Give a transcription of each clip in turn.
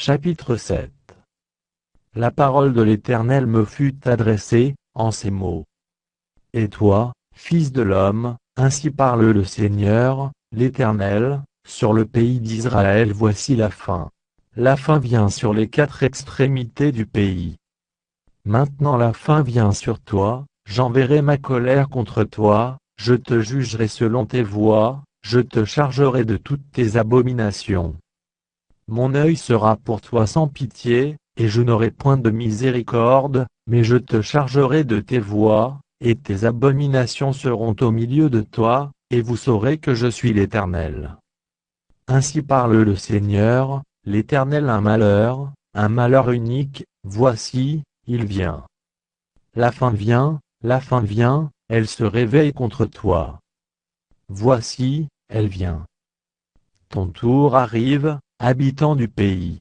Chapitre 7. La parole de l'Éternel me fut adressée, en ces mots. Et toi, fils de l'homme, ainsi parle le Seigneur, l'Éternel, sur le pays d'Israël. Voici la fin. La fin vient sur les quatre extrémités du pays. Maintenant la fin vient sur toi, j'enverrai ma colère contre toi, je te jugerai selon tes voies, je te chargerai de toutes tes abominations. Mon œil sera pour toi sans pitié, et je n'aurai point de miséricorde, mais je te chargerai de tes voies, et tes abominations seront au milieu de toi, et vous saurez que je suis l'Éternel. Ainsi parle le Seigneur, l'Éternel. Un malheur unique, voici, il vient. La fin vient, elle se réveille contre toi. Voici, elle vient. Ton tour arrive, habitant du pays.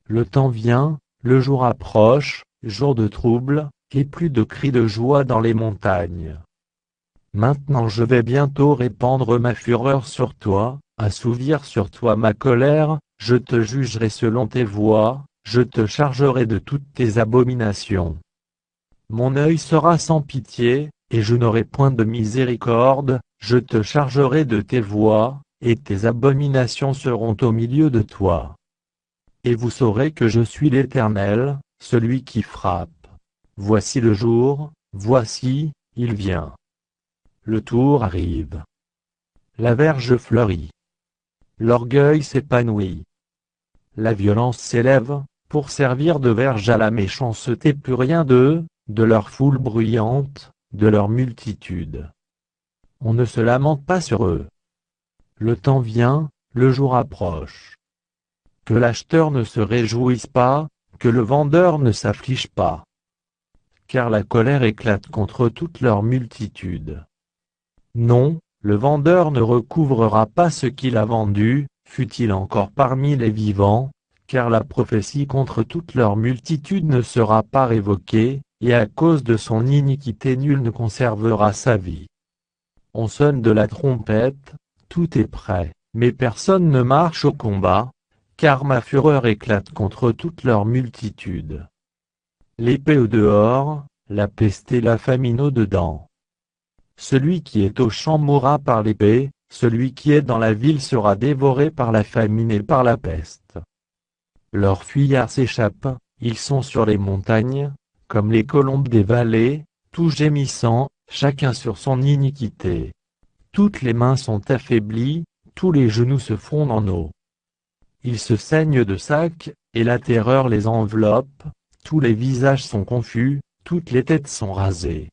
Le temps vient, le jour approche, jour de trouble, et plus de cris de joie dans les montagnes. Maintenant je vais bientôt répandre ma fureur sur toi, assouvir sur toi ma colère, je te jugerai selon tes voies, je te chargerai de toutes tes abominations. Mon œil sera sans pitié, et je n'aurai point de miséricorde, je te chargerai de tes voies, et tes abominations seront au milieu de toi. Et vous saurez que je suis l'Éternel, celui qui frappe. Voici le jour, voici, il vient. Le tour arrive. La verge fleurit. L'orgueil s'épanouit. La violence s'élève, pour servir de verge à la méchanceté. Plus rien d'eux, de leur foule bruyante, de leur multitude. On ne se lamente pas sur eux. Le temps vient, le jour approche. Que l'acheteur ne se réjouisse pas, que le vendeur ne s'afflige pas. Car la colère éclate contre toute leur multitude. Non, le vendeur ne recouvrera pas ce qu'il a vendu, fût-il encore parmi les vivants, car la prophétie contre toute leur multitude ne sera pas révoquée, et à cause de son iniquité nul ne conservera sa vie. On sonne de la trompette, tout est prêt, mais personne ne marche au combat, car ma fureur éclate contre toute leur multitude. L'épée au dehors, la peste et la famine au dedans. Celui qui est au champ mourra par l'épée, celui qui est dans la ville sera dévoré par la famine et par la peste. Leurs fuyards s'échappent, ils sont sur les montagnes, comme les colombes des vallées, tous gémissant, chacun sur son iniquité. Toutes les mains sont affaiblies, tous les genoux se fondent en eau. Ils se saignent de sacs, et la terreur les enveloppe, tous les visages sont confus, toutes les têtes sont rasées.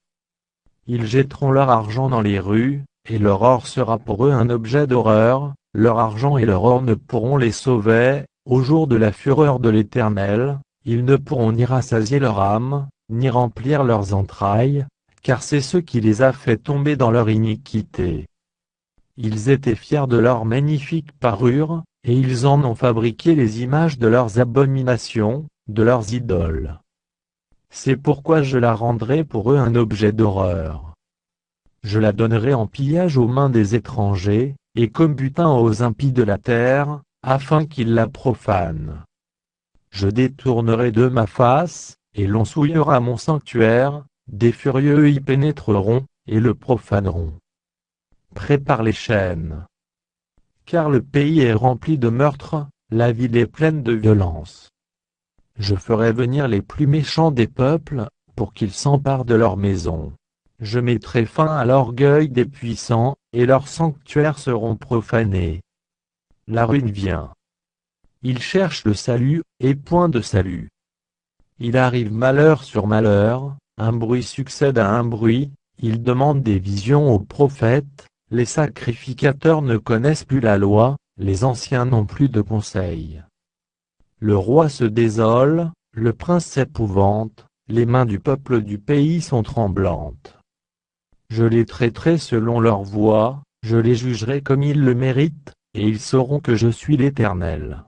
Ils jetteront leur argent dans les rues, et leur or sera pour eux un objet d'horreur, leur argent et leur or ne pourront les sauver, au jour de la fureur de l'Éternel, ils ne pourront ni rassasier leur âme, ni remplir leurs entrailles, car c'est ce qui les a fait tomber dans leur iniquité. Ils étaient fiers de leur magnifique parure, et ils en ont fabriqué les images de leurs abominations, de leurs idoles. C'est pourquoi je la rendrai pour eux un objet d'horreur. Je la donnerai en pillage aux mains des étrangers, et comme butin aux impies de la terre, afin qu'ils la profanent. Je détournerai de ma face, et l'on souillera mon sanctuaire, des furieux y pénétreront, et le profaneront. Prépare les chaînes. Car le pays est rempli de meurtres, la ville est pleine de violence. Je ferai venir les plus méchants des peuples, pour qu'ils s'emparent de leurs maisons. Je mettrai fin à l'orgueil des puissants, et leurs sanctuaires seront profanés. La ruine vient. Ils cherchent le salut, et point de salut. Il arrive malheur sur malheur, un bruit succède à un bruit, ils demandent des visions aux prophètes, les sacrificateurs ne connaissent plus la loi, les anciens n'ont plus de conseils. Le roi se désole, le prince s'épouvante, les mains du peuple du pays sont tremblantes. Je les traiterai selon leurs voies, je les jugerai comme ils le méritent, et ils sauront que je suis l'Éternel.